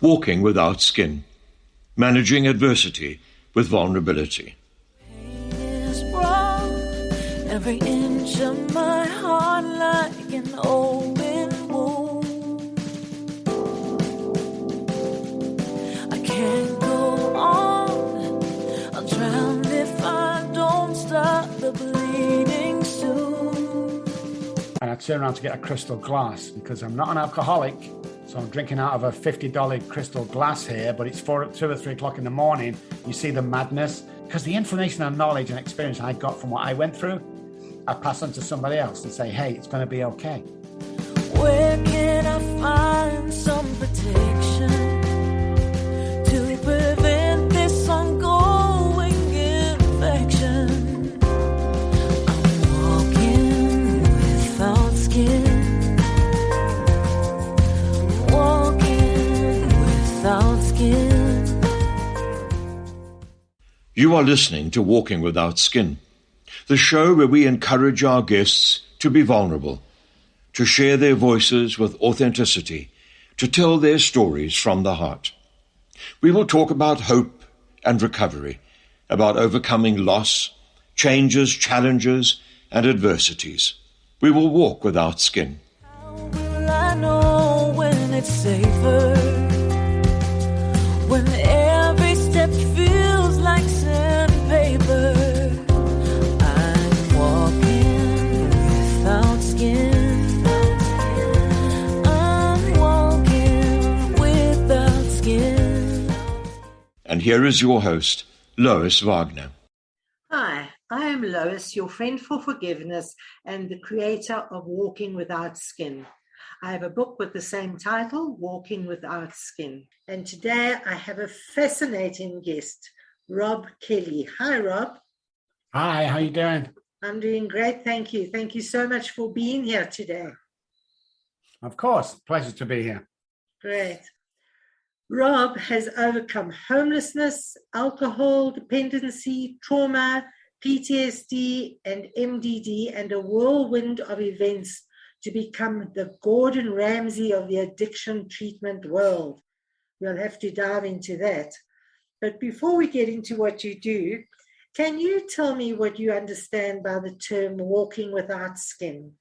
Walking Without Skin, Managing Adversity with Vulnerability. Pain is wrong, every inch of my heart like an open wound. I can't go on, I'll drown if I don't stop the bleeding soon. And I turn around to get a crystal glass because I'm not an alcoholic. So I'm drinking out of a $50 crystal glass here, but it's 2 or 3 o'clock in the morning. You see the madness? Because the information and knowledge and experience I got from what I went through, I pass on to somebody else and say, hey, it's going to be okay. Where can I find some protection to prevent this ongoing infection? I'm walking without skin. You are listening to Walking Without Skin, the show where we encourage our guests to be vulnerable, to share their voices with authenticity, to tell their stories from the heart. We will talk about hope and recovery, about overcoming loss, changes, challenges, and adversities. We will walk without skin. How will I know when it's safer? When every step feels like sandpaper, I'm walking without skin. I'm walking without skin. And here is your host, Lois Wagner. Hi, I am Lois, your friend for forgiveness and the creator of Walking Without Skin. I have a book with the same title, Walking Without Skin. And today I have a fascinating guest, Robb Kelly. Hi, Robb. Hi, how you doing? I'm doing great, thank you. Thank you so much for being here today. Of course, pleasure to be here. Great. Robb has overcome homelessness, alcohol dependency, trauma, PTSD, and MDD, and a whirlwind of events to become the Gordon Ramsay of the addiction treatment world. We'll have to dive into that. But before we get into what you do, can you tell me what you understand by the term walking without skin?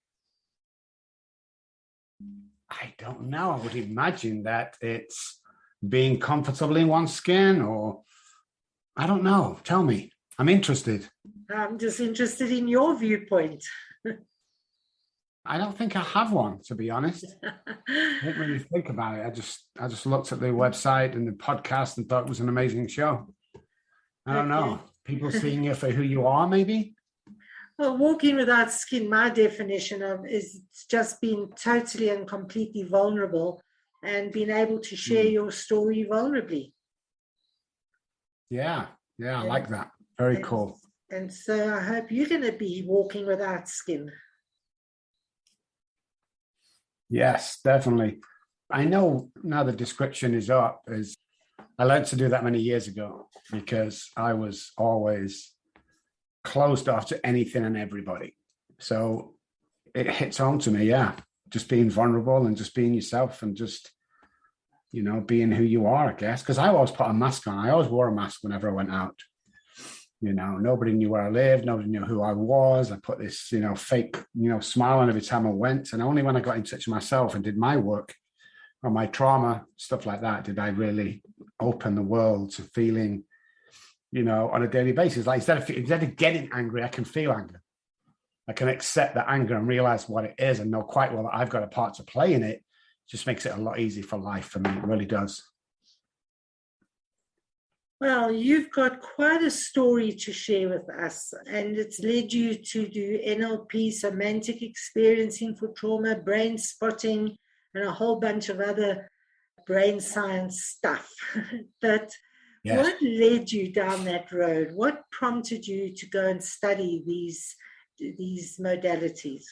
I don't know. I would imagine that it's being comfortable in one's skin, or I don't know. Tell me. I'm interested. I'm just interested in your viewpoint. I don't think I have one, to be honest. I didn't really think about it. I just looked at the website and the podcast and thought it was an amazing show. I don't know. People seeing you for who you are, maybe? Well, walking without skin, my definition of is just being totally and completely vulnerable and being able to share your story vulnerably. Yeah, I like that. Very cool. And so I hope you're going to be walking without skin. Yes, definitely. I know now the description is up. I learned to do that many years ago because I was always closed off to anything and everybody. So it hits home to me, just being vulnerable and just being yourself and just, being who you are, I guess. Because I always put a mask on. I always wore a mask whenever I went out. Nobody knew where I lived. Nobody knew who I was. I put this, fake, smile on every time I went. And only when I got in touch with myself and did my work on my trauma, stuff like that, did I really open the world to feeling, on a daily basis. Like instead of getting angry, I can feel anger. I can accept that anger and realize what it is and know quite well that I've got a part to play in it. Just makes it a lot easier for life for me. It really does. Well, you've got quite a story to share with us, and it's led you to do NLP, Somatic Experiencing for trauma, brain spotting, and a whole bunch of other brain science stuff. But what led you down that road? What prompted you to go and study these modalities?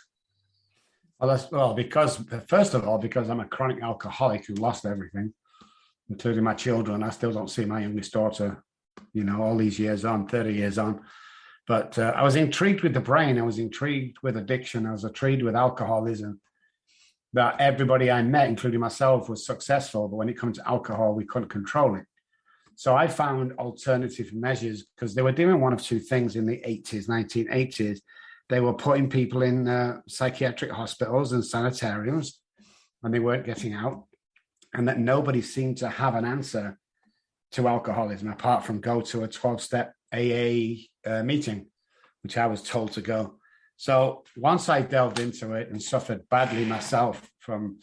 Well, because first of all, because I'm a chronic alcoholic who lost everything, including my children. I still don't see my youngest daughter, all these years on, 30 years on. But I was intrigued with the brain. I was intrigued with addiction. I was intrigued with alcoholism. that everybody I met, including myself, was successful. But when it comes to alcohol, we couldn't control it. So I found alternative measures because they were doing one of two things in the 80s, 1980s. They were putting people in psychiatric hospitals and sanitariums, and they weren't getting out. And that nobody seemed to have an answer to alcoholism apart from go to a 12-step AA meeting, which I was told to go. So once I delved into it and suffered badly myself, from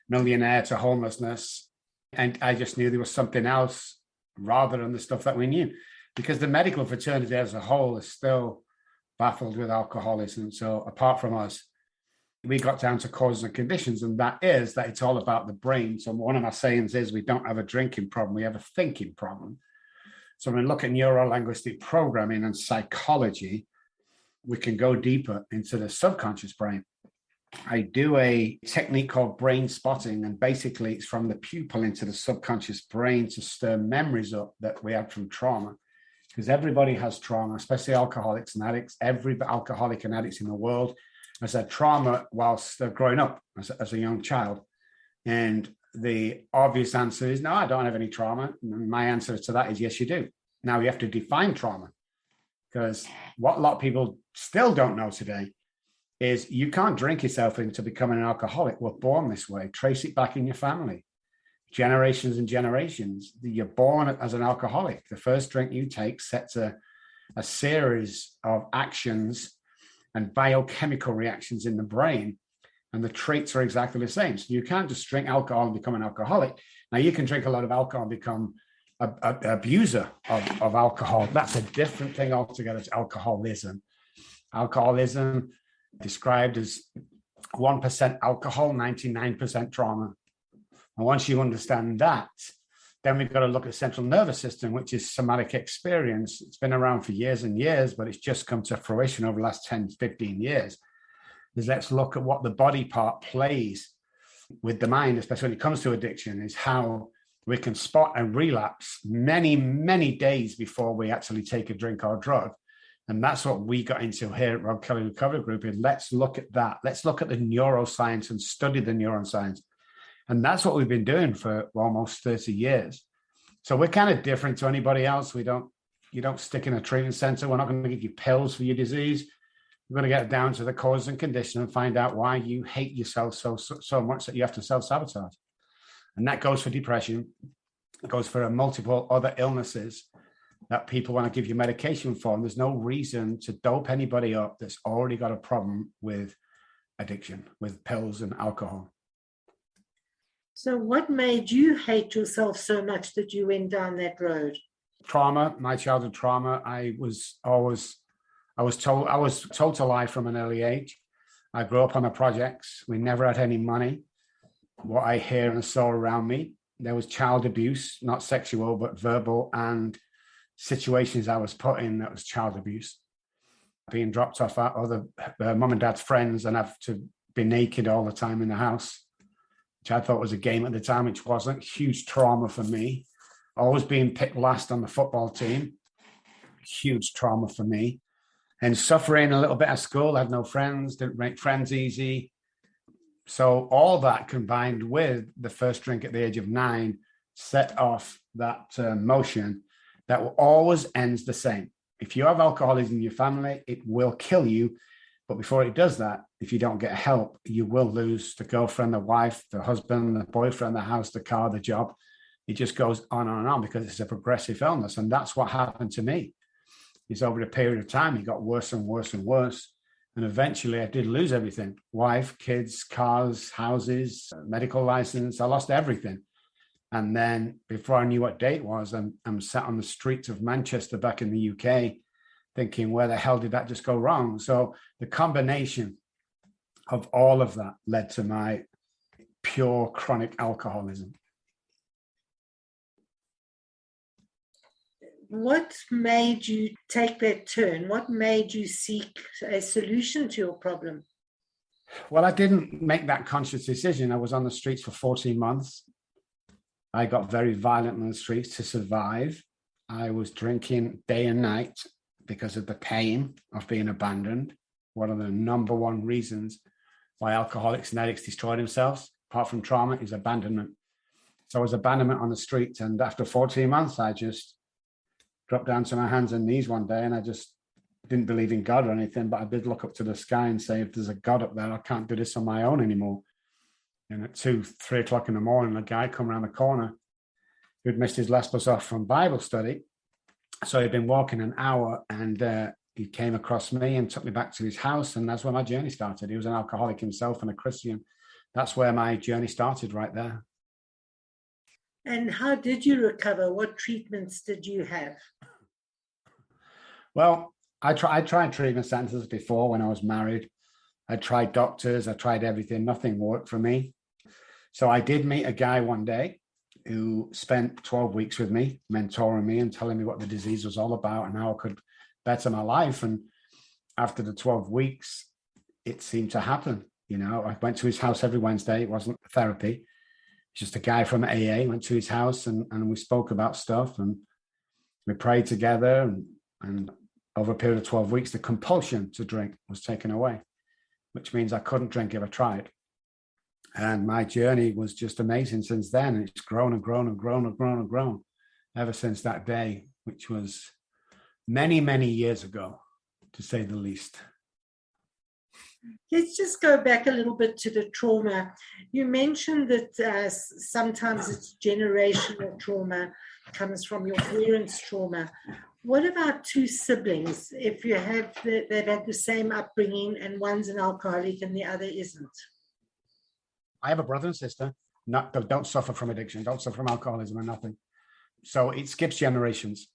millionaire to homelessness, and I just knew there was something else rather than the stuff that we knew, because the medical fraternity as a whole is still baffled with alcoholism. So apart from us, we got down to causes and conditions, and that is that it's all about the brain. So one of my sayings is we don't have a drinking problem, we have a thinking problem. So when we look at neuro-linguistic programming and psychology, we can go deeper into the subconscious brain. I do a technique called brain spotting, and basically it's from the pupil into the subconscious brain to stir memories up that we had from trauma. Because everybody has trauma, especially alcoholics and addicts. Every alcoholic and addicts in the world has had trauma whilst they're growing up as a young child. And the obvious answer is, no, I don't have any trauma. And my answer to that is, yes, you do. Now you have to define trauma, because what a lot of people still don't know today is you can't drink yourself into becoming an alcoholic. We're born this way. Trace it back in your family. Generations and generations. You're born as an alcoholic. The first drink you take sets a series of actions and biochemical reactions in the brain, and the traits are exactly the same. So you can't just drink alcohol and become an alcoholic. Now you can drink a lot of alcohol and become an abuser of alcohol. That's a different thing altogether. It's alcoholism. Alcoholism described as 1% alcohol, 99% trauma. And once you understand that, then we've got to look at central nervous system, which is somatic experience. It's been around for years and years, but it's just come to fruition over the last 10, 15 years. Is let's look at what the body part plays with the mind, especially when it comes to addiction, is how we can spot and relapse many, many days before we actually take a drink or drug. And that's what we got into here at Robb Kelly Recovery Group. Is let's look at that. Let's look at the neuroscience and study the neuroscience. And that's what we've been doing for almost 30 years. So we're kind of different to anybody else. You don't stick in a treatment center. We're not going to give you pills for your disease. We're going to get down to the cause and condition and find out why you hate yourself so much that you have to self-sabotage. And that goes for depression. It goes for multiple other illnesses that people want to give you medication for. And there's no reason to dope anybody up that's already got a problem with addiction, with pills and alcohol. So what made you hate yourself so much that you went down that road? Trauma, my childhood trauma. I was told to lie from an early age. I grew up on the projects. We never had any money. What I hear and saw around me, there was child abuse, not sexual, but verbal, and situations I was put in that was child abuse. Being dropped off at other mum and dad's friends and have to be naked all the time in the house, which I thought was a game at the time, which wasn't. Huge trauma for me. Always being picked last on the football team. Huge trauma for me. And suffering a little bit at school. I had no friends, didn't make friends easy. So all that combined with the first drink at the age of 9 set off that motion that always ends the same. If you have alcoholism in your family, it will kill you. But before it does that, if you don't get help, you will lose the girlfriend, the wife, the husband, the boyfriend, the house, the car, the job. It just goes on and on because it's a progressive illness. And that's what happened to me. Is over a period of time, it got worse and worse and worse. And eventually I did lose everything. Wife, kids, cars, houses, medical license. I lost everything. And then before I knew what day it was, I'm sat on the streets of Manchester back in the UK thinking, where the hell did that just go wrong? So the combination of all of that led to my pure chronic alcoholism. What made you take that turn? What made you seek a solution to your problem? Well, I didn't make that conscious decision. I was on the streets for 14 months. I got very violent on the streets to survive. I was drinking day and night because of the pain of being abandoned. One of the number one reasons why alcoholics and addicts destroy themselves. Apart from trauma, is abandonment. So it was abandonment on the street. And after 14 months, I just dropped down to my hands and knees one day, and I just didn't believe in God or anything, but I did look up to the sky and say, if there's a God up there, I can't do this on my own anymore. And at 2, 3 o'clock in the morning, a guy come around the corner who'd missed his last bus off from Bible study. So he'd been walking an hour, and he came across me and took me back to his house. And that's where my journey started. He was an alcoholic himself and a Christian. That's where my journey started, right there. And how did you recover? What treatments did you have? Well, I tried treatment centers before when I was married. I tried doctors. I tried everything. Nothing worked for me. So I did meet a guy one day who spent 12 weeks with me, mentoring me and telling me what the disease was all about and how I could better my life. And after the 12 weeks, it seemed to happen. You know, I went to his house every Wednesday. It wasn't therapy. Just a guy from AA went to his house, and we spoke about stuff, and we prayed together. And over a period of 12 weeks, the compulsion to drink was taken away, which means I couldn't drink if I tried. And my journey was just amazing since then. And it's grown and grown and grown and grown and grown ever since that day, which was many, many years ago, to say the least. Let's just go back a little bit to the trauma. You mentioned that sometimes it's generational trauma, comes from your parents' trauma. What about 2 siblings, if you have they've had the same upbringing and one's an alcoholic and the other isn't? I have a brother and sister, don't suffer from addiction, don't suffer from alcoholism or nothing. So it skips generations.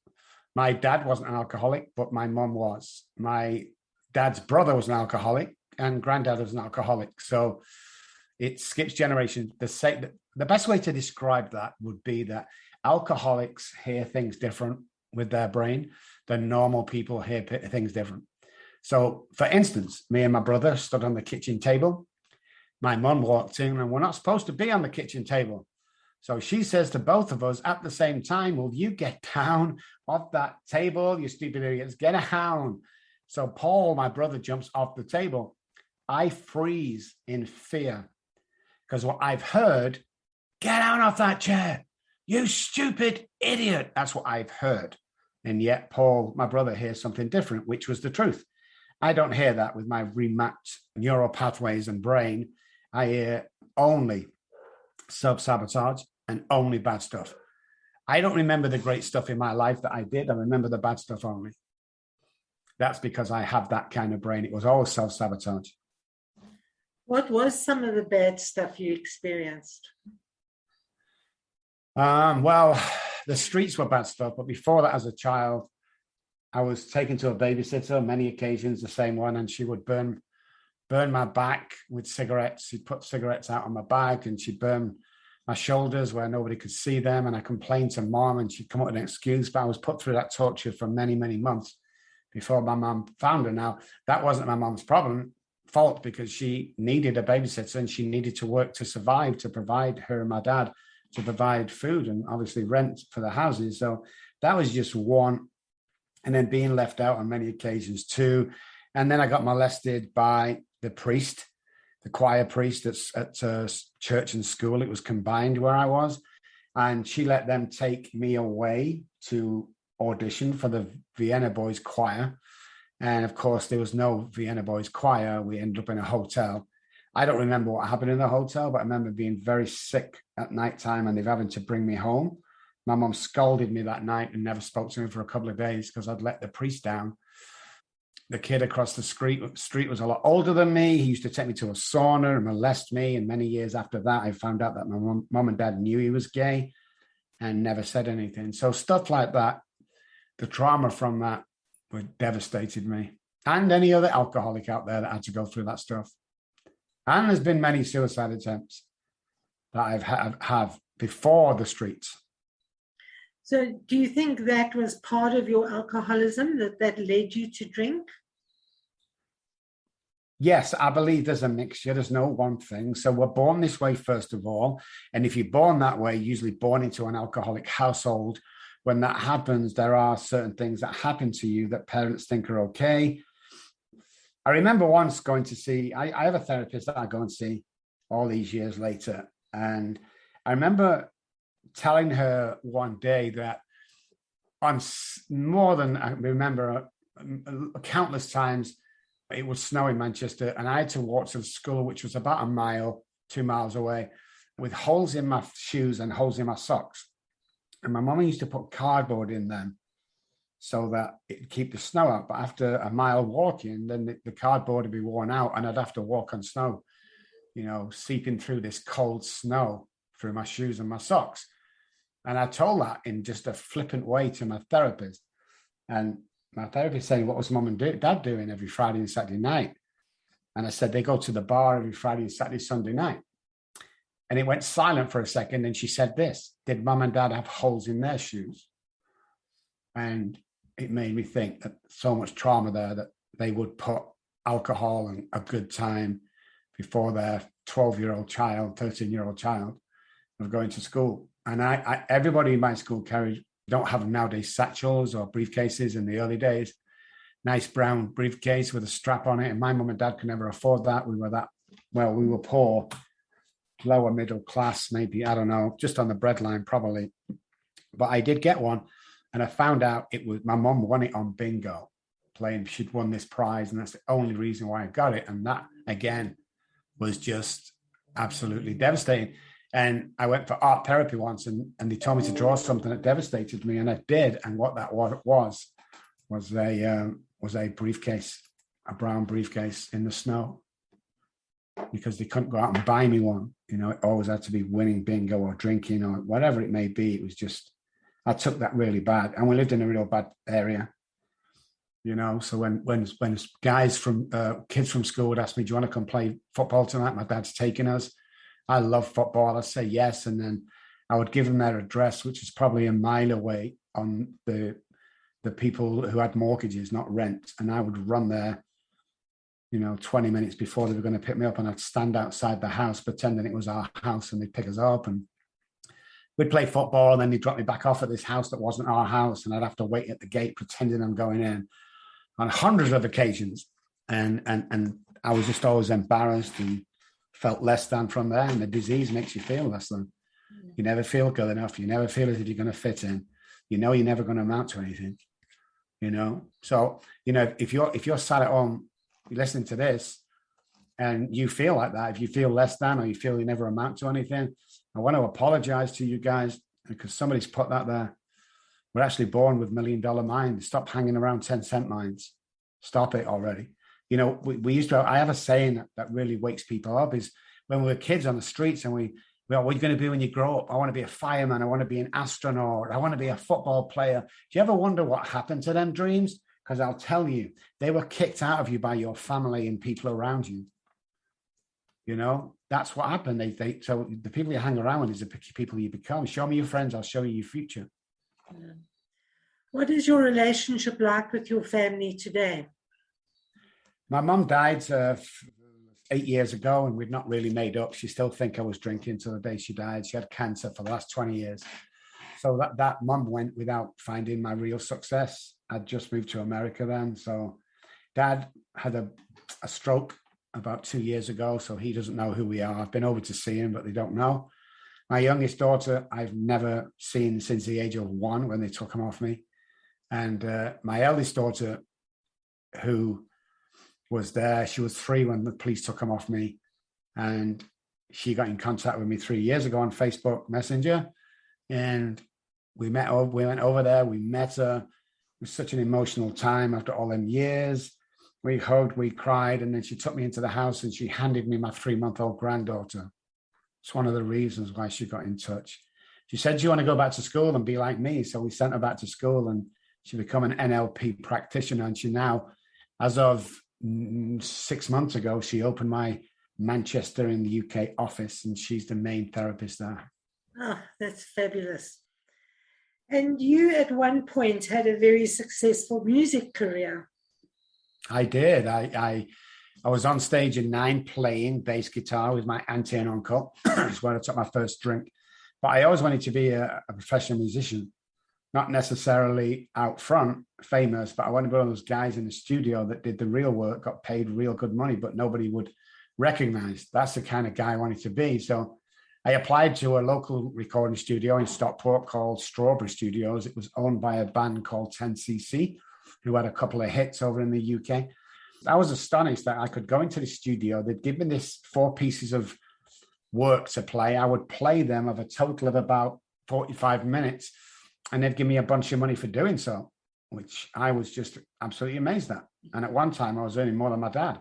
My dad wasn't an alcoholic, but my mum was. My dad's brother was an alcoholic, and granddad was an alcoholic. So it skips generations. The best way to describe that would be that alcoholics hear things different with their brain than normal people hear things different. So, for instance, me and my brother stood on the kitchen table. My mum walked in, and we're not supposed to be on the kitchen table. So she says to both of us at the same time, will you get down off that table, you stupid idiots, get down. So Paul, my brother, jumps off the table. I freeze in fear because what I've heard, get down off that chair, you stupid idiot. That's what I've heard. And yet Paul, my brother, hears something different, which was the truth. I don't hear that with my remapped neural pathways and brain. I hear only self-sabotage and only bad stuff. I don't remember the great stuff in my life that I did. I remember the bad stuff only. That's because I have that kind of brain. It was always self-sabotage. What was some of the bad stuff you experienced? Well, the streets were bad stuff. But before that, as a child, I was taken to a babysitter, many occasions, the same one, and she would burn my back with cigarettes. She'd put cigarettes out on my back, and she'd burn my shoulders where nobody could see them. And I complained to mom, and she'd come up with an excuse. But I was put through that torture for many, many months before my mom found her. Now, that wasn't my mom's fault, because she needed a babysitter and she needed to work to survive, to provide her and my dad, to provide food and obviously rent for the houses. So that was just one. And then being left out on many occasions too. And then I got molested by the priest, the choir priest at church and school. It was combined where I was. And she let them take me away to audition for the Vienna Boys Choir. And of course, there was no Vienna Boys Choir. We ended up in a hotel. I don't remember what happened in the hotel, but I remember being very sick at nighttime and they've having to bring me home. My mom scolded me that night and never spoke to me for a couple of days because I'd let the priest down. The kid across the street was a lot older than me. He used to take me to a sauna and molest me. And many years after that, I found out that my mom and dad knew he was gay and never said anything. So stuff like that, the trauma from that devastated me. And any other alcoholic out there that had to go through that stuff. And there's been many suicide attempts that I've have before the streets. So do you think that was part of your alcoholism that led you to drink? Yes, I believe there's a mixture. There's no one thing. So we're born this way, first of all. And if you're born that way, usually born into an alcoholic household, when that happens, there are certain things that happen to you that parents think are okay. I remember once going to see, I have a therapist that I go and see all these years later. And I remember telling her one day that on more than I remember countless times, it would snow in Manchester and I had to walk to the school, which was about a mile, 2 miles away, with holes in my shoes and holes in my socks. And my mum used to put cardboard in them so that it'd keep the snow out. But after a mile walking, then the cardboard would be worn out and I'd have to walk on snow, you know, seeping through this cold snow through my shoes and my socks. And I told that in just a flippant way to my therapist. And my therapist saying, what was mum and dad doing every Friday and Saturday night? And I said, they go to the bar every Friday and Saturday, Sunday night. And it went silent for a second. And she said this, did mum and dad have holes in their shoes? And it made me think that so much trauma there that they would put alcohol and a good time before their 12-year-old child, 13-year-old child of going to school. And everybody in my school don't have nowadays satchels or briefcases. In the early days, nice brown briefcase with a strap on it. And my mum and dad could never afford that. We were poor, lower middle class, maybe, I don't know, just on the breadline probably. But I did get one. And I found out it was my mum won it on bingo, playing she'd won this prize. And that's the only reason why I got it. And that, again, was just absolutely devastating. And I went for art therapy once and they told me to draw something that devastated me. And I did. And what that was a briefcase, a brown briefcase in the snow, because they couldn't go out and buy me one. You know, it always had to be winning bingo or drinking or whatever it may be. It was just, I took that really bad. And we lived in a real bad area, you know. So when guys from kids from school would ask me, do you want to come play football tonight? My dad's taking us. I love football. I'd say yes. And then I would give them their address, which is probably a mile away on the people who had mortgages, not rent. And I would run there, you know, 20 minutes before they were going to pick me up. And I'd stand outside the house pretending it was our house and they'd pick us up. And we'd play football and then they'd drop me back off at this house that wasn't our house. And I'd have to wait at the gate pretending I'm going in on hundreds of occasions. And I was just always embarrassed and felt less than from there. And the disease makes you feel less than. You never feel good enough. You never feel as if you're going to fit in. You know, you're never going to amount to anything, you know? So, you know, if you're sat at home, you're listening to this and you feel like that, if you feel less than, or you feel you never amount to anything, I want to apologize to you guys because somebody's put that there. We're actually born with $1 million minds. Stop hanging around 10-cent minds. Stop it already. You know, we used to, I have a saying that really wakes people up is when we were kids on the streets and what are you going to be when you grow up? I want to be a fireman. I want to be an astronaut. I want to be a football player. Do you ever wonder what happened to them dreams? Because I'll tell you, they were kicked out of you by your family and people around you. You know, that's what happened. So the people you hang around with is the people you become. Show me your friends, I'll show you your future. Yeah. What is your relationship like with your family today? My mum died 8 years ago and we'd not really made up. She still think I was drinking till the day she died. She had cancer for the last 20 years. So that mum went without finding my real success. I'd just moved to America then. So dad had a stroke about 2 years ago. So he doesn't know who we are. I've been over to see him, but they don't know. My youngest daughter, I've never seen since the age of 1 when they took him off me. And my eldest daughter, who was there, she was 3 when the police took him off me. And she got in contact with me 3 years ago on Facebook Messenger. And we went over there, we met her. It was such an emotional time after all them years. We hugged, we cried, and then she took me into the house and she handed me my 3-month-old granddaughter. It's one of the reasons why she got in touch. She said, do you want to go back to school and be like me? So we sent her back to school and she became an NLP practitioner. And she now, as of 6 months ago, she opened my Manchester in the UK office and she's the main therapist there. Oh, that's fabulous. And you at one point had a very successful music career. I did. I was on stage in 9 playing bass guitar with my auntie and uncle. That's where I took my first drink. But I always wanted to be a professional musician. not necessarily out front famous, but I want to be one of those guys in the studio that did the real work, got paid real good money, but nobody would recognize. That's the kind of guy I wanted to be. So I applied to a local recording studio in Stockport called Strawberry Studios. It was owned by a band called 10cc, who had a couple of hits over in the UK. I was astonished that I could go into the studio. They'd give me this 4 pieces of work to play. I would play them of a total of about 45 minutes, and they'd give me a bunch of money for doing so, which I was just absolutely amazed at. And at one time, I was earning more than my dad.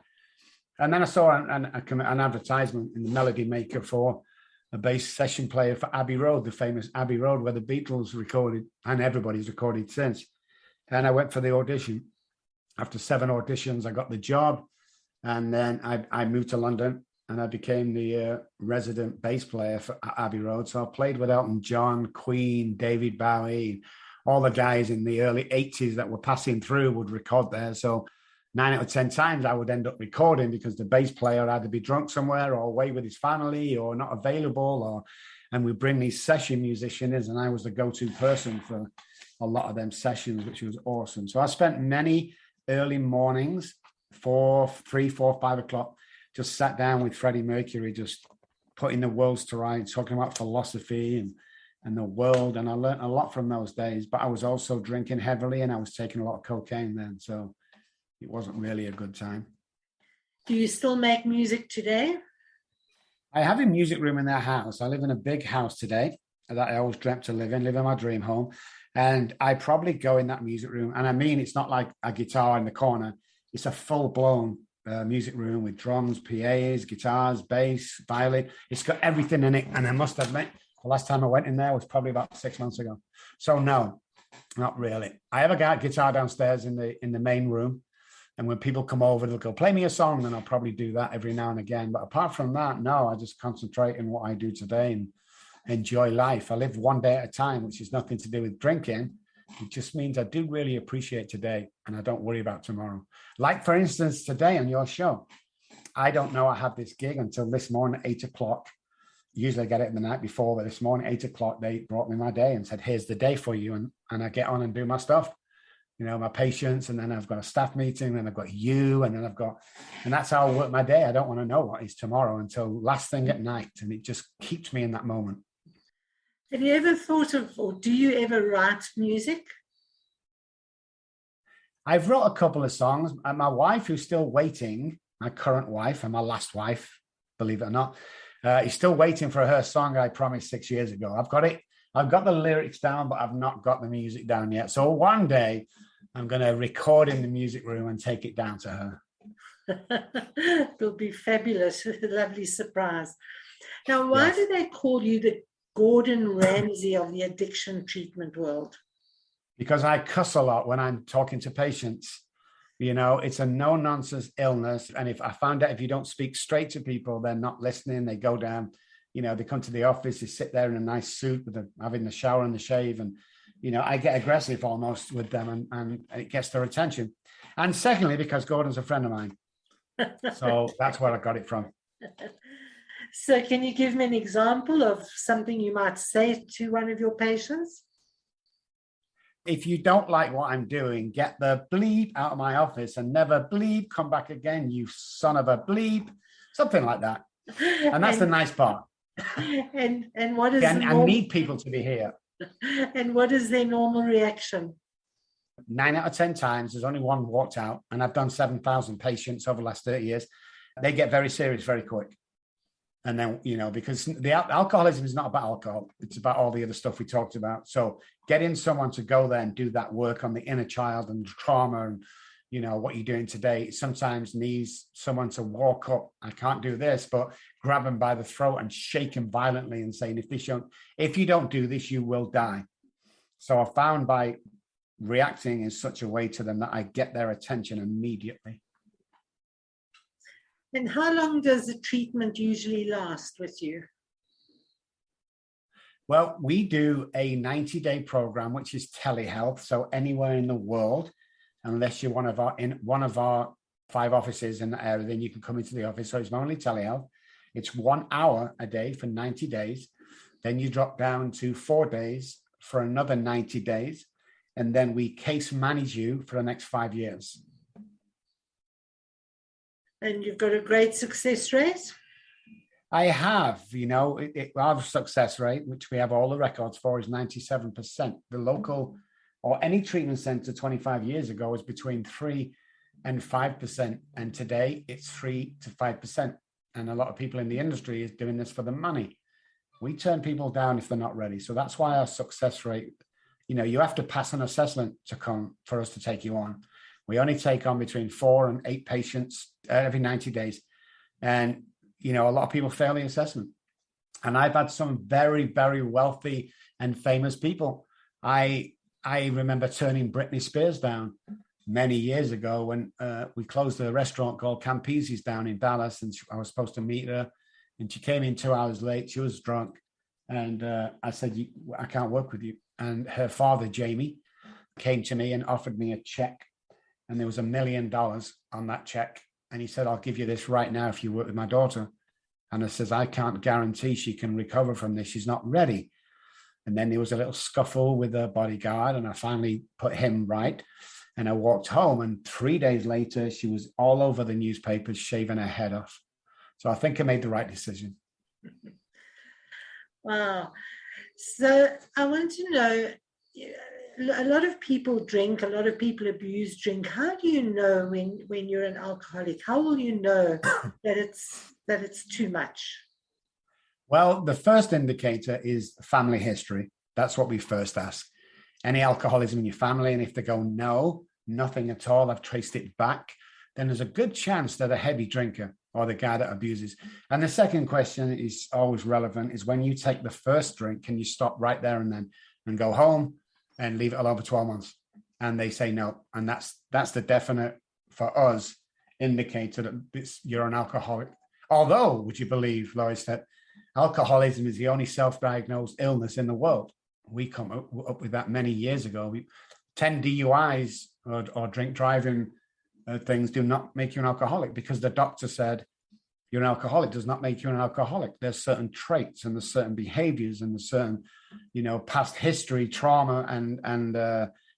And then I saw an advertisement in the Melody Maker for a bass session player for Abbey Road, the famous Abbey Road, where the Beatles recorded, and everybody's recorded since. And I went for the audition. After 7 auditions, I got the job. And then I moved to London, and I became the resident bass player for Abbey Road. So I played with Elton John, Queen, David Bowie, all the guys in the early 80s that were passing through would record there. So 9 out of 10 times I would end up recording because the bass player had to be drunk somewhere or away with his family or not available, and we bring these session musicians, and I was the go-to person for a lot of them sessions, which was awesome. So I spent many early mornings, 3, 4, 5 o'clock, just sat down with Freddie Mercury, just putting the worlds to rights, talking about philosophy and the world. And I learned a lot from those days, but I was also drinking heavily and I was taking a lot of cocaine then. So it wasn't really a good time. Do you still make music today? I have a music room in their house. I live in a big house today that I always dreamt to live in my dream home. And I probably go in that music room. And I mean, it's not like a guitar in the corner. It's a full-blown music room with drums, PAs, guitars, bass, violin. It's got everything in it. And I must admit, the last time I went in there was probably about 6 months ago. So no, not really. I have a guitar downstairs in the main room. And when people come over, they'll go, play me a song. And I'll probably do that every now and again. But apart from that, no, I just concentrate on what I do today and enjoy life. I live one day at a time, which has nothing to do with drinking. It just means I do really appreciate today and I don't worry about tomorrow. Like, for instance, today on your show, I don't know I have this gig until this morning at 8 o'clock. Usually I get it the night before, but this morning, 8 o'clock, they brought me my day and said, here's the day for you. And I get on and do my stuff. You know, my patients, and then I've got a staff meeting, and I've got you, and then and that's how I work my day. I don't want to know what is tomorrow until last thing at night, and it just keeps me in that moment. Have you ever thought of, or do you ever write music? I've wrote a couple of songs, and my wife, who's still waiting, my current wife and my last wife, believe it or not, is still waiting for her song I promised 6 years ago. I've got it. I've got the lyrics down, but I've not got the music down yet. So one day I'm going to record in the music room and take it down to her. It'll be fabulous. A lovely surprise. Now, why Yes. do they call you the Gordon Ramsay of the addiction treatment world? Because I cuss a lot when I'm talking to patients. You know, it's a no-nonsense illness. And if I found out if you don't speak straight to people, they're not listening. They go down. You know, they come to the office, they sit there in a nice suit with having the shower and the shave. And, you know, I get aggressive almost with them and it gets their attention. And secondly, because Gordon's a friend of mine. So that's where I got it from. So can you give me an example of something you might say to one of your patients? If you don't like what I'm doing, get the bleep out of my office and never bleep, come back again, you son of a bleep. Something like that. And that's the nice part. And what is I need people to be here. And what is their normal reaction? 9 out of 10 times, there's only one walked out, and I've done 7,000 patients over the last 30 years. They get very serious very quick. And then, you know, because the alcoholism is not about alcohol. It's about all the other stuff we talked about. So getting someone to go there and do that work on the inner child and trauma and, you know, what you're doing today sometimes needs someone to walk up. I can't do this, but grab them by the throat and shake them violently and saying, if you don't do this, you will die. So I found by reacting in such a way to them that I get their attention immediately. And how long does the treatment usually last with you? Well, we do a 90-day program, which is telehealth. So anywhere in the world, unless you're in one of our 5 offices in the area, then you can come into the office. So it's only telehealth. It's 1 hour a day for 90 days. Then you drop down to 4 days for another 90 days. And then we case manage you for the next 5 years. And you've got a great success rate? I have, our success rate, which we have all the records for, is 97%. The local or any treatment center 25 years ago was between 3 and 5%. And today it's 3 to 5%. And a lot of people in the industry is doing this for the money. We turn people down if they're not ready. So that's why our success rate, you have to pass an assessment to come for us to take you on. We only take on between 4 and 8 patients every 90 days. And, a lot of people fail the assessment. And I've had some very, very wealthy and famous people. I remember turning Britney Spears down many years ago when we closed a restaurant called Campese's down in Dallas, and I was supposed to meet her, and she came in 2 hours late. She was drunk, and I said, I can't work with you. And her father, Jamie, came to me and offered me a check, and there was $1 million on that check. And he said, I'll give you this right now if you work with my daughter. And I says, I can't guarantee she can recover from this. She's not ready. And then there was a little scuffle with the bodyguard, and I finally put him right. And I walked home, and 3 days later, she was all over the newspapers, shaving her head off. So I think I made the right decision. Wow. So I want to know, a lot of people drink, a lot of people abuse drink. How do you know when you're an alcoholic? How will you know that it's too much? Well, the first indicator is family history. That's what we first ask. Any alcoholism in your family? And if they go, no, nothing at all, I've traced it back, then there's a good chance they're a heavy drinker or the guy that abuses. And the second question is always relevant, is when you take the first drink, can you stop right there and then and go home and leave it alone for 12 months? And they say no. And that's the definite, for us, indicator that you're an alcoholic. Although, would you believe, Lois, that alcoholism is the only self-diagnosed illness in the world? We come up with that many years ago. 10 DUIs or drink driving things do not make you an alcoholic, because the doctor said you're an alcoholic does not make you an alcoholic. There's certain traits and there's certain behaviors and there's certain, past history, trauma and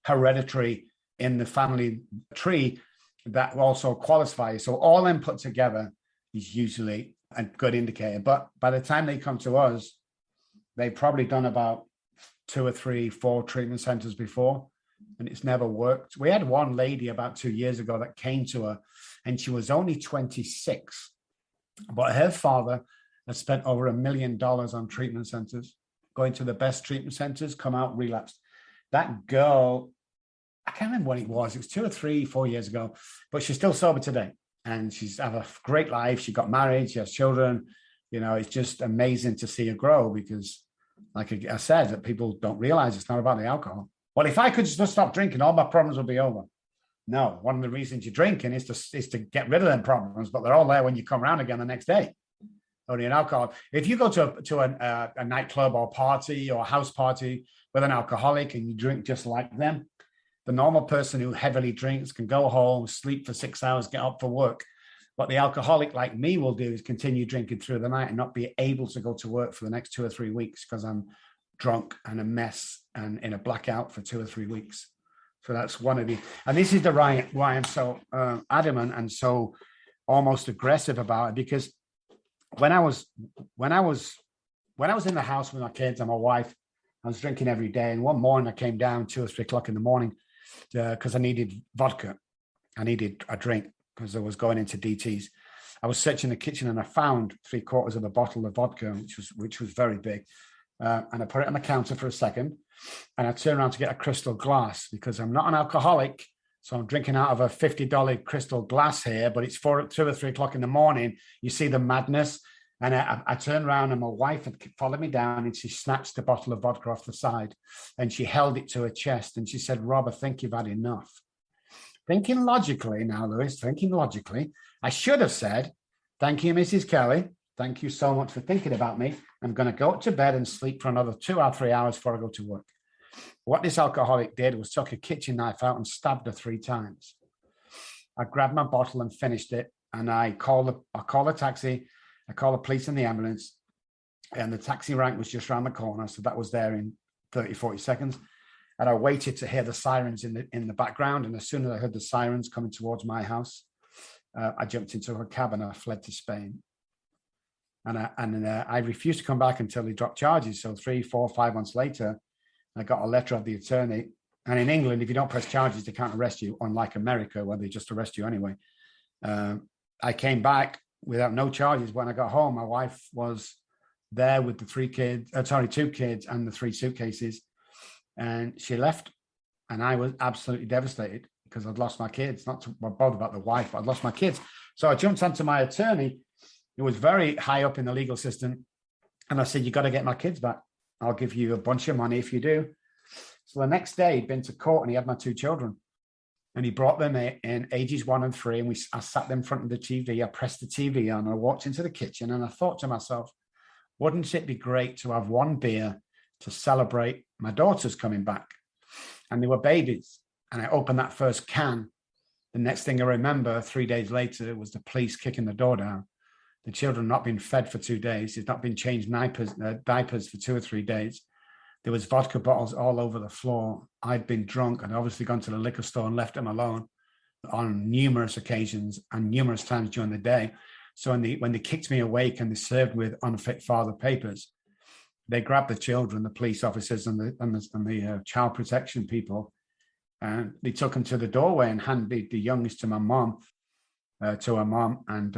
hereditary in the family tree that also qualify. So all them put together is usually a good indicator. But by the time they come to us, they've probably done about 2 or 3, 4 treatment centers before, and it's never worked. We had one lady about 2 years ago that came to her, and she was only 26, but her father had spent over $1 million on treatment centers, going to the best treatment centers, come out relapsed. That girl, I can't remember when it was 2 or 3, 4 years ago, but she's still sober today, and she's have a great life. She got married, she has children. It's just amazing to see her grow, because like I said, that people don't realize it's not about the alcohol. Well, if I could just stop drinking, all my problems would be over. No, one of the reasons you're drinking is to get rid of them problems, but they're all there when you come around again the next day. Only an alcohol. If you go to a nightclub or party or house party with an alcoholic and you drink just like them, the normal person who heavily drinks can go home, sleep for 6 hours, get up for work. What the alcoholic like me will do is continue drinking through the night and not be able to go to work for the next 2 or 3 weeks because I'm drunk and a mess and in a blackout for 2 or 3 weeks. So that's one of the, and this is why I'm so adamant and so almost aggressive about it, because when I was in the house with my kids and my wife, I was drinking every day. And one morning I came down 2 or 3 o'clock in the morning because I needed vodka. I needed a drink because I was going into DTs. I was searching the kitchen and I found 3/4 of a bottle of vodka, which was very big. And I put it on the counter for a second, and I turned around to get a crystal glass because I'm not an alcoholic. So I'm drinking out of a $50 crystal glass here, but it's 2 or 3 o'clock in the morning. You see the madness. And I turned around and my wife had followed me down and she snatched the bottle of vodka off the side and she held it to her chest and she said, "Rob, I think you've had enough." Thinking logically now, Lewis, I should have said, "Thank you, Mrs. Kelly. Thank you so much for thinking about me. I'm going to go to bed and sleep for another 2 or 3 hours before I go to work." What this alcoholic did was took a kitchen knife out and stabbed her 3 times. I grabbed my bottle and finished it. And I called a taxi. I called the police and the ambulance. And the taxi rank was just around the corner. So that was there in 30, 40 seconds. And I waited to hear the sirens in the background. And as soon as I heard the sirens coming towards my house, I jumped into a cab and I fled to Spain. And I refused to come back until he dropped charges. So 3, 4, 5 months later, I got a letter of the attorney. And in England, if you don't press charges, they can't arrest you, unlike America, where they just arrest you anyway. I came back without no charges. When I got home, my wife was there with the 2 kids and the 3 suitcases. And she left. And I was absolutely devastated because I'd lost my kids. Not to bother about the wife, but I'd lost my kids. So I jumped onto my attorney, who was very high up in the legal system. And I said, you got to get my kids back. I'll give you a bunch of money if you do. So the next day he'd been to court and he had my 2 children. And he brought them in ages 1 and 3. And I sat them in front of the TV. I pressed the TV on. I walked into the kitchen and I thought to myself, wouldn't it be great to have 1 beer to celebrate my daughters coming back? And they were babies. And I opened that first can. The next thing I remember 3 days later was the police kicking the door down. The children not been fed for 2 days. They've not been changed diapers for 2 or 3 days. There was vodka bottles all over the floor. I'd been drunk and obviously gone to the liquor store and left them alone on numerous occasions and numerous times during the day. So when they kicked me awake and they served with unfit father papers, they grabbed the children, the police officers and the child protection people, and they took them to the doorway and handed the youngest to my mom, to her mom, and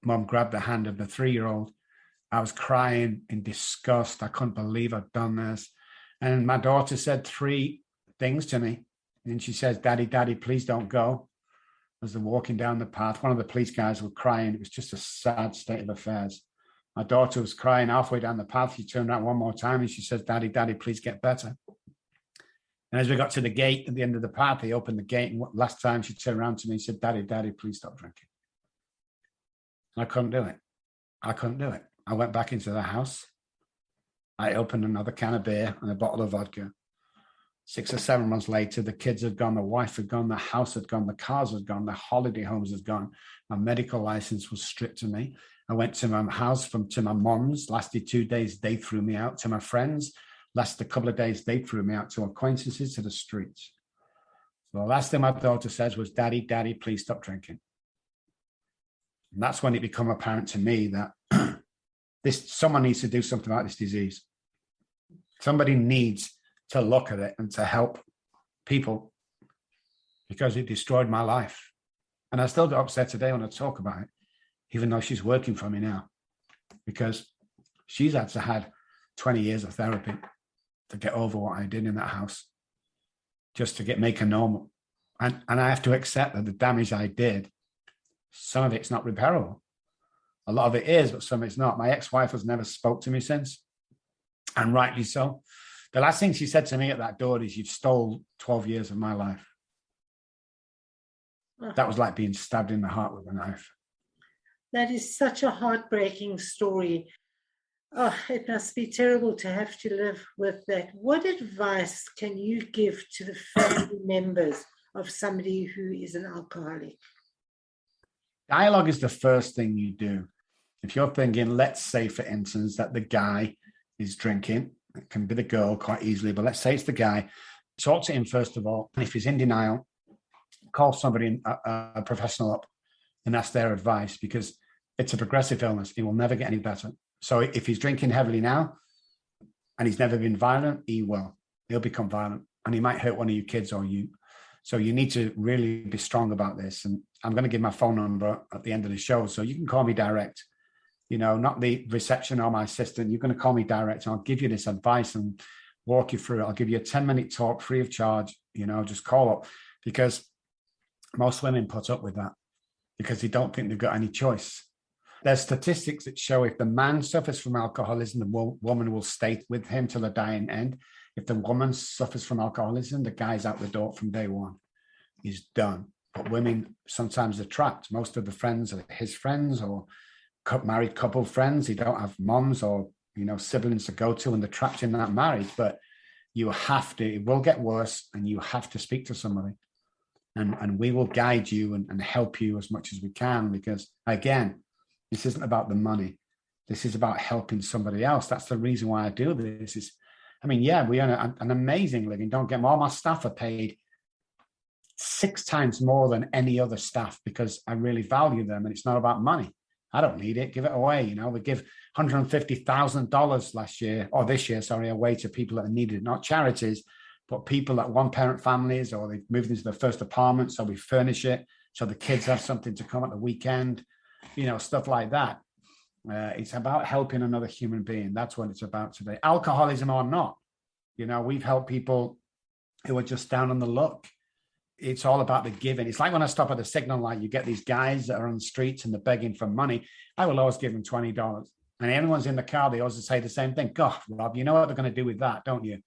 mom grabbed the hand of the 3-year-old. I was crying in disgust. I couldn't believe I'd done this. And my daughter said 3 things to me. And she says, Daddy, Daddy, please don't go. As they're walking down the path, one of the police guys was crying. It was just a sad state of affairs. My daughter was crying halfway down the path. She turned around one more time and she says, Daddy, Daddy, please get better. And as we got to the gate at the end of the path, he opened the gate. And last time she turned around to me and said, Daddy, Daddy, please stop drinking. And I couldn't do it. I couldn't do it. I went back into the house. I opened another can of beer and a bottle of vodka. 6 or 7 months later, the kids had gone, the wife had gone, the house had gone, the cars had gone, the holiday homes had gone. My medical license was stripped of me. I went to my house to my mom's, lasted 2 days, they threw me out. To my friends, lasted a couple of days, they threw me out. To acquaintances, to the streets. So the last thing my daughter says was, Daddy, Daddy, please stop drinking. And that's when it became apparent to me that someone needs to do something about this disease. Somebody needs to look at it and to help people because it destroyed my life. And I still get upset today when I talk about it, even though she's working for me now, because she's had 20 years of therapy to get over what I did in that house, just to make her normal. And I have to accept that the damage I did, some of it's not repairable. A lot of it is, but some of it's not. My ex-wife has never spoke to me since, and rightly so. The last thing she said to me at that door is, you've stole 12 years of my life. That was like being stabbed in the heart with a knife. That is such a heartbreaking story. Oh, it must be terrible to have to live with that. What advice can you give to the family members of somebody who is an alcoholic? Dialogue is the first thing you do. If you're thinking, let's say, for instance, that the guy is drinking, it can be the girl quite easily, but let's say it's the guy, talk to him first of all. If he's in denial, call somebody, a professional up, and ask their advice, because it's a progressive illness. It will never get any better. So if he's drinking heavily now and he's never been violent, he'll become violent, and he might hurt one of your kids or you. So you need to really be strong about this. And I'm going to give my phone number at the end of the show, so you can call me direct, not the reception or my assistant. You're going to call me direct, and I'll give you this advice and walk you through it. I'll give you a 10-minute talk free of charge, just call up, because most women put up with that because they don't think they've got any choice. There's statistics that show if the man suffers from alcoholism, the woman will stay with him till the dying end. If the woman suffers from alcoholism, the guy's out the door from day one. He's done. But women sometimes are trapped. Most of the friends are his friends or married couple friends. He don't have moms or siblings to go to, and they're trapped in that marriage. But you have to, it will get worse, and you have to speak to somebody. And we will guide you and help you as much as we can, because, again, this isn't about the money. This is about helping somebody else. That's the reason why I do this. I mean, yeah, we earn an amazing living. Don't get me wrong, all my staff are paid 6 times more than any other staff because I really value them, and it's not about money. I don't need it. Give it away. You know, we give $150,000 last year, or this year, sorry, away to people that needed it, not charities, but people that one-parent families, or they've moved into their first apartment, so we furnish it so the kids have something to come at the weekend, you know, stuff like that. It's about helping another human being. That's what it's about today. Alcoholism or not, you know, we've helped people who are just down on the luck. It's all about the giving. It's like when I stop at the signal light, you get these guys that are on the streets and they're begging for money. I will always give them $20. And everyone's in the car, they always say the same thing. God, Rob, you know what they're going to do with that, don't you?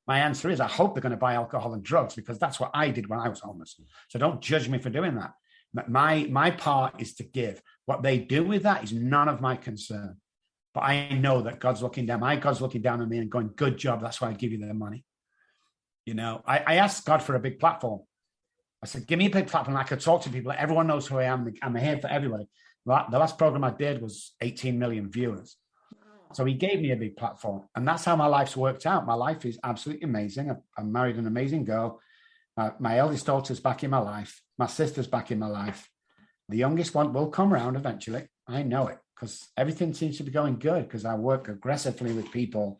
My answer is, I hope they're going to buy alcohol and drugs, because that's what I did when I was homeless. So don't judge me for doing that. My part is to give. What they do with that is none of my concern. But I know that God's looking down. My God's looking down on me and going, good job. That's why I give you the money. You know, I asked God for a big platform. I said, give me a big platform. I could talk to people. Everyone knows who I am. I'm here for everybody. The last program I did was 18 million viewers. So he gave me a big platform. And that's how my life's worked out. My life is absolutely amazing. I'm married an amazing girl. My eldest daughter's back in my life. My sister's back in my life. The youngest one will come around eventually. I know it, because everything seems to be going good, because I work aggressively with people,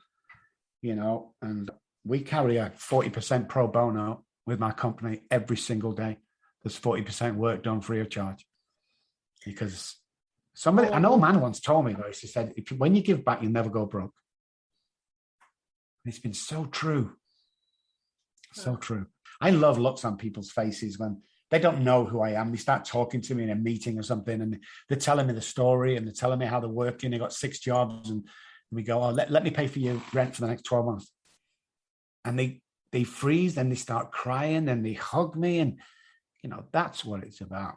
you know, and we carry a 40% pro bono with my company every single day. There's 40% work done free of charge. Because somebody, an old man once told me this, he said, when you give back, you never go broke. And it's been so true. So true. I love looks on people's faces when they don't know who I am. They start talking to me in a meeting or something, and they're telling me the story, and they're telling me how they're working. They got 6 jobs, and we go, oh, let me pay for your rent for the next 12 months. And they freeze, then they start crying, then they hug me. And, you know, that's what it's about.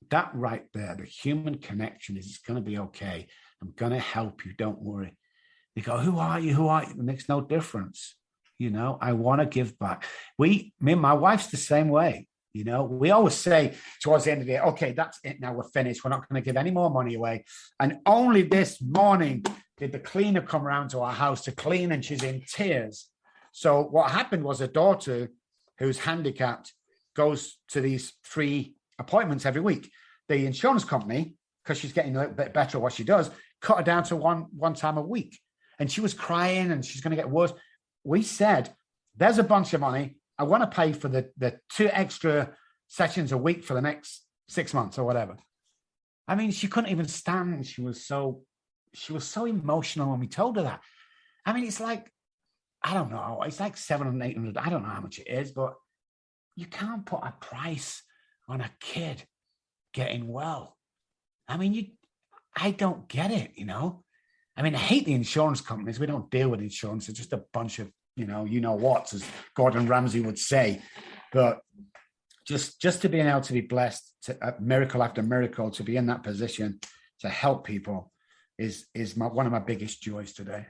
That right there, the human connection is, it's going to be okay. I'm going to help you. Don't worry. They go, who are you? Who are you? It makes no difference. You know, I want to give back. Me and my wife's the same way. You know, we always say towards the end of the day, okay, that's it. Now we're finished. We're not going to give any more money away. And only this morning did the cleaner come around to our house to clean, and she's in tears. So what happened was, a daughter who's handicapped goes to these 3 appointments every week. The insurance company, because she's getting a little bit better at what she does, cut her down to one time a week. And she was crying, and she's going to get worse. We said, there's a bunch of money. I want to pay for the 2 extra sessions a week for the next 6 months or whatever. I mean, she couldn't even stand. She was so emotional when we told her that. I mean, it's like, I don't know. It's like 700 or 800. I don't know how much it is, but you can't put a price on a kid getting well. I mean, I don't get it, you know. I mean, I hate the insurance companies. We don't deal with insurance. It's just a bunch of, you know what, as Gordon Ramsay would say. But just to be able to be blessed, to miracle after miracle, to be in that position to help people is one of my biggest joys today.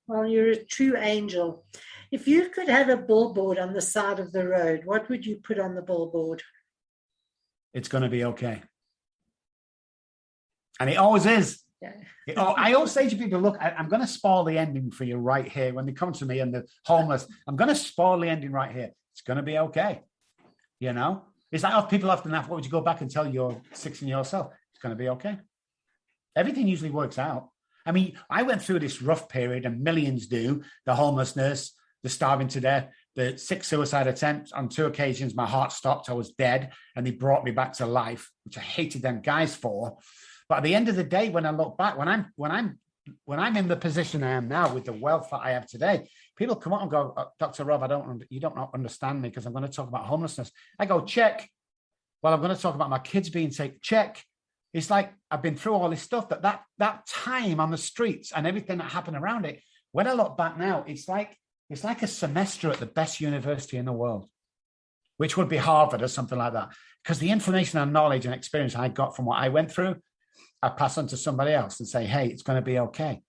Well, you're a true angel. If you could have a billboard on the side of the road, what would you put on the billboard? It's going to be okay. And it always is. Yeah. I always say to people, look, I'm going to spoil the ending for you right here. When they come to me and they're homeless, I'm going to spoil the ending right here. It's going to be okay. You know, it's like, people often ask, what would you go back and tell your 16-year-old self? It's going to be okay. Everything usually works out. I mean, I went through this rough period, and millions do. The homelessness, the starving to death, the 6 suicide attempts. On 2 occasions, my heart stopped. I was dead, and they brought me back to life, which I hated them guys for. But at the end of the day, when I look back, when I'm in the position I am now with the wealth that I have today, people come up and go, Dr. Rob, you don't understand me, because I'm going to talk about homelessness. I go, check. Well, I'm going to talk about my kids being taken. Check. It's like I've been through all this stuff, that time on the streets and everything that happened around it. When I look back now, it's like a semester at the best university in the world, which would be Harvard or something like that. Because the information and knowledge and experience I got from what I went through, I pass on to somebody else and say, hey, it's going to be okay.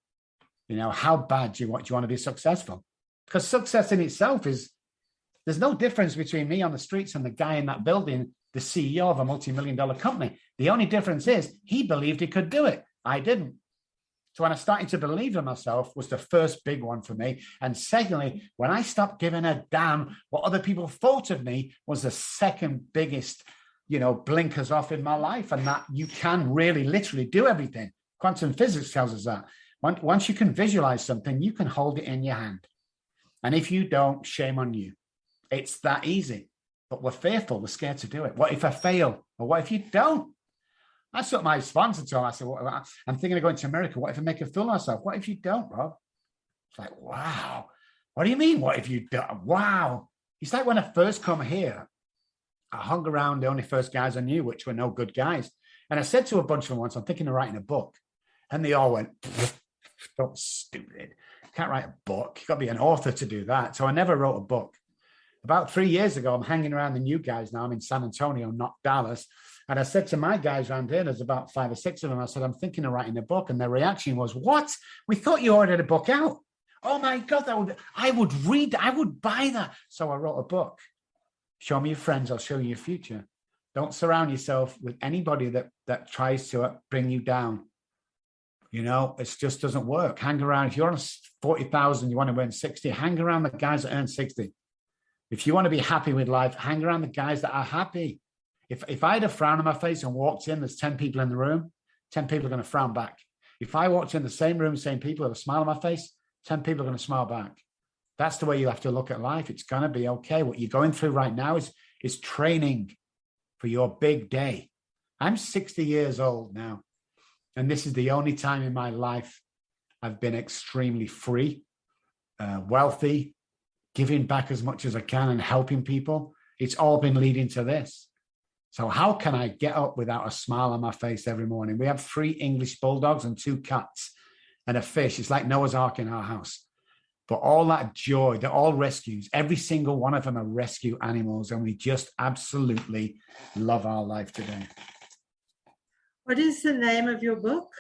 You know, how bad do you want to be successful? Because success in itself there's no difference between me on the streets and the guy in that building, the CEO of a multi-million-dollar company. The only difference is he believed he could do it. I didn't. So when I started to believe in myself was the first big one for me. And secondly, when I stopped giving a damn what other people thought of me was the second biggest, blinkers off in my life. And that you can really literally do everything. Quantum physics tells us that. Once you can visualize something, you can hold it in your hand. And if you don't, shame on you. It's that easy. But we're fearful. We're scared to do it. What if I fail? Or what if you don't? That's what my sponsor told me. I said, I'm thinking of going to America. What if I make a fool of myself? What if you don't, Rob? It's like, wow. What do you mean, what if you don't? Wow. It's like when I first come here, I hung around the only first guys I knew, which were no good guys. And I said to a bunch of them once, I'm thinking of writing a book. And they all went, don't stupid. Can't write a book. You've got to be an author to do that. So I never wrote a book. About 3 years ago, I'm hanging around the new guys now. I'm in San Antonio, not Dallas. And I said to my guys around here, there's about 5 or 6 of them, I said, I'm thinking of writing a book. And their reaction was, what? We thought you already had a book out. Oh my God, I would read, I would buy that. So I wrote a book. Show me your friends, I'll show you your future. Don't surround yourself with anybody that tries to bring you down. It just doesn't work. Hang around. If you're on 40,000, you want to earn 60, hang around the guys that earn 60. If you want to be happy with life, hang around the guys that are happy. If I had a frown on my face and walked in, there's 10 people in the room, 10 people are going to frown back. If I walked in the same room, same people with a smile on my face, 10 people are going to smile back. That's the way you have to look at life. It's going to be okay. What you're going through right now is training for your big day. I'm 60 years old now, and this is the only time in my life I've been extremely free, wealthy, giving back as much as I can and helping people. It's all been leading to this. So how can I get up without a smile on my face every morning? We have 3 English bulldogs and 2 cats and a fish. It's like Noah's Ark in our house. But all that joy, they're all rescues. Every single one of them are rescue animals. And we just absolutely love our life today. What is the name of your book?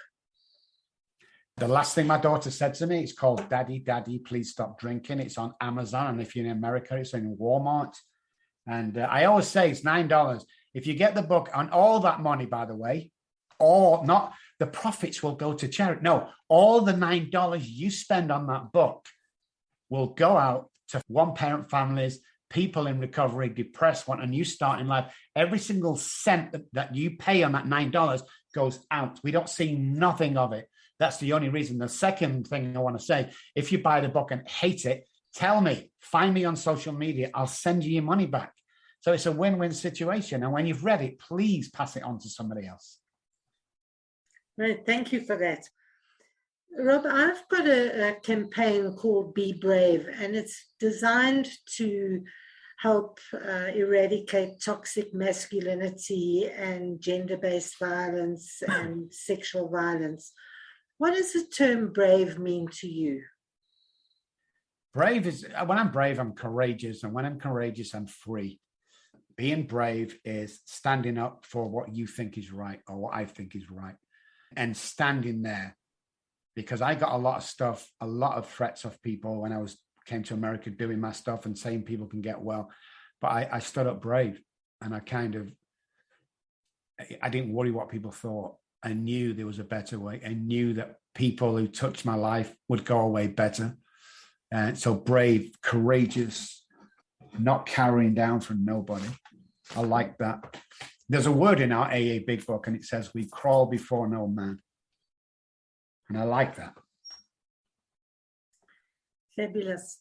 The last thing my daughter said to me, it's called Daddy, Daddy, Please Stop Drinking. It's on Amazon. And if you're in America, it's in Walmart. And I always say it's $9. If you get the book, on all that money, by the way, or not, the profits will go to charity. No, all the $9 you spend on that book will go out to one-parent families, people in recovery, depressed, want a new start in life. Every single cent that you pay on that $9 goes out. We don't see nothing of it. That's the only reason. The second thing I want to say, if you buy the book and hate it, tell me, find me on social media. I'll send you your money back. So it's a win-win situation. And when you've read it, please pass it on to somebody else. Right, thank you for that. Rob, I've got a campaign called Be Brave, and it's designed to help eradicate toxic masculinity and gender-based violence and sexual violence. What does the term brave mean to you? Brave is, when I'm brave, I'm courageous. And when I'm courageous, I'm free. Being brave is standing up for what you think is right or what I think is right, and standing there. Because I got a lot of stuff, a lot of threats of people when I came to America doing my stuff and saying people can get well. But I stood up brave, and I didn't worry what people thought. I knew there was a better way. I knew that people who touched my life would go away better. And so brave, courageous, not cowering down from nobody. I like that. There's a word in our AA Big Book, and it says, we crawl before no man. And I like that. Fabulous.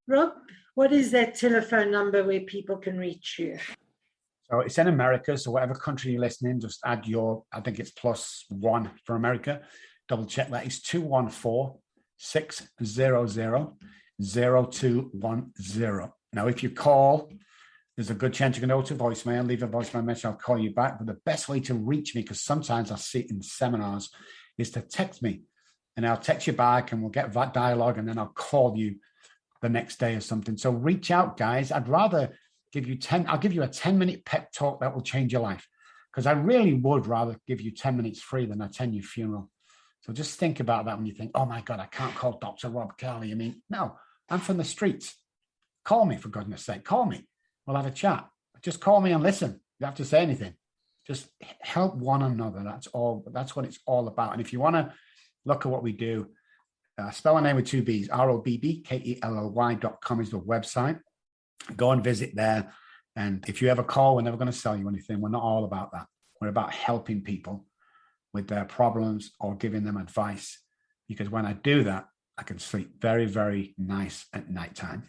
Rob, what is that telephone number where people can reach you? So it's in America. So whatever country you're listening, just add I think it's +1 for America. Double check that. It's 214-600-0210. Now, if you call, there's a good chance you can go to voicemail, leave a voicemail message, I'll call you back. But the best way to reach me, because sometimes I sit in seminars, is to text me, and I'll text you back and we'll get that dialogue, and then I'll call you the next day or something. So reach out, guys. I'd rather I'll give you a 10-minute pep talk that will change your life, because I really would rather give you 10 minutes free than attend your funeral. So just think about that when you think, oh my God, I can't call Dr. Robb Kelly. I mean, no, I'm from the streets. Call me, for goodness sake, call me. We'll have a chat. Just call me and listen. You don't have to say anything. Just help one another. That's all. That's what it's all about. And if you want to look at what we do. Spell our name with 2 B's, ROBBKELLY.com is the website. Go and visit there. And if you ever call, we're never going to sell you anything. We're not all about that. We're about helping people with their problems or giving them advice. Because when I do that, I can sleep very, very nice at nighttime.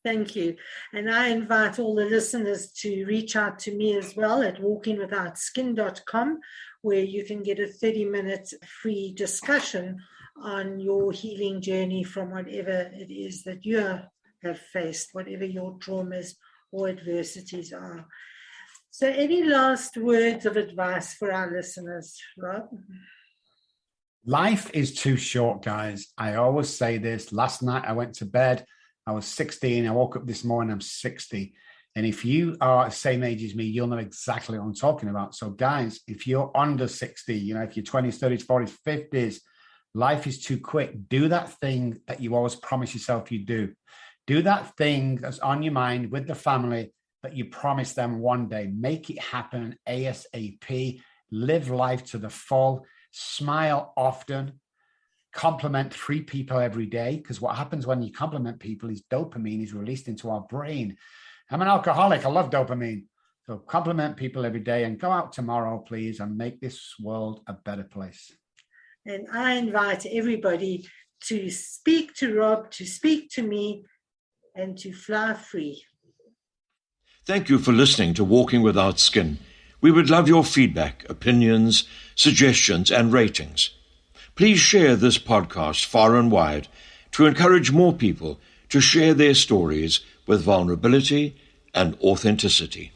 Thank you. And I invite all the listeners to reach out to me as well at walkingwithoutskin.com, where you can get a 30-minute free discussion on your healing journey from whatever it is that you have faced, whatever your traumas or adversities are. So any last words of advice for our listeners, Rob? Life is too short, guys. I always say this. Last night I went to bed. I was 16. I woke up this morning. I'm 60. And if you are the same age as me, you'll know exactly what I'm talking about. So guys, if you're under 60, if you're 20s, 30s, 40s, 50s, life is too quick. Do that thing that you always promise yourself you do. Do that thing that's on your mind with the family that you promised them one day. Make it happen ASAP. Live life to the full. Smile often. Compliment 3 people every day, because what happens when you compliment people is dopamine is released into our brain. I'm an alcoholic. I love dopamine. So compliment people every day and go out tomorrow, please, and make this world a better place. And I invite everybody to speak to Rob, to speak to me, and to fly free. Thank you for listening to Walking Without Skin. We would love your feedback, opinions, suggestions, and ratings. Please share this podcast far and wide to encourage more people to share their stories with vulnerability and authenticity.